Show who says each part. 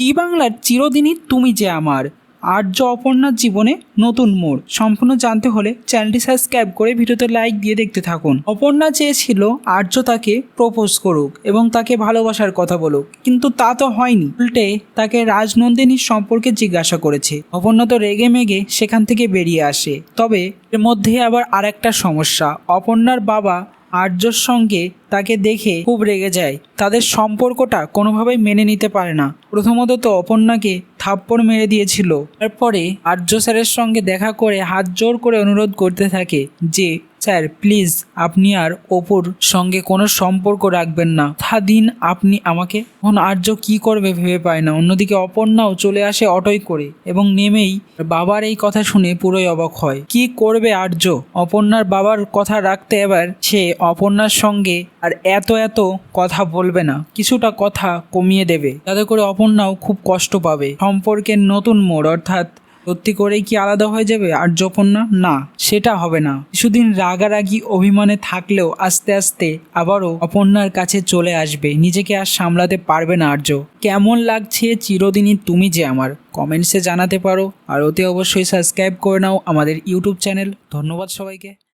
Speaker 1: টি বাংলার চিরদিনই তুমি যে আমার আর্য অপর্ণার জীবনে নতুন মোড় সম্পূর্ণ জানতে হলে চ্যানেলটি সাবস্ক্রাইব করে ভিডিওতে লাইক দিয়ে দেখতে থাকুন। অপর্ণা চেয়েছিল আর্য তাকে প্রপোজ করুক এবং তাকে ভালোবাসার কথা বলুক, কিন্তু তা তো হয়নি। উল্টে তাকে রাজনন্দিনীর সম্পর্কে জিজ্ঞাসা করেছে। অপর্ণা তো রেগে মেগে সেখান থেকে বেরিয়ে আসে। তবে এর মধ্যে আবার আরেকটা সমস্যা, অপর্ণার বাবা আর্যর সঙ্গে তাকে দেখে খুব রেগে যায়। তাদের সম্পর্কটা কোনোভাবেই মেনে নিতে পারে না। প্রথমত তো অপর্ণাকে থাপ্পড় মেরে দিয়েছিল, তারপরে আর্য স্যারের সঙ্গে দেখা করে হাত জোর করে অনুরোধ করতে থাকে যে স্যার প্লিজ আপনি আর অপুর সঙ্গে কোনো সম্পর্ক রাখবেন না, তা দিন আপনি আমাকে। এখন আর্য কি করবে ভেবে পায় না। অন্যদিকে অপর্ণাও চলে আসে অটোয় করে এবং নেমেই বাবার এই কথা শুনে পুরোই অবাক হয়। কি করবে আর্য? অপর্ণার বাবার কথা রাখতে এবার সে অপর্ণার সঙ্গে আর এত কথা বলবে না, কিছুটা কথা কমিয়ে দেবে, যাতে করে অপর্ণাও খুব কষ্ট পাবে। সম্পর্কের নতুন মোড়, অর্থাৎ সত্যি করেই কি আলাদা হয়ে যাবে আর্য অপর্ণা? না, সেটা হবে না। কিছুদিন রাগারাগি অভিমানে থাকলেও আস্তে আস্তে আবারও অপর্ণার কাছে চলে আসবে। নিজেকে আর সামলাতে পারবে না আর্য। কেমন লাগছে চিরদিনই তুমি যে আমার, কমেন্টসে জানাতে পারো। আর অতি অবশ্যই সাবস্ক্রাইব করে নাও আমাদের ইউটিউব চ্যানেল। ধন্যবাদ সবাইকে।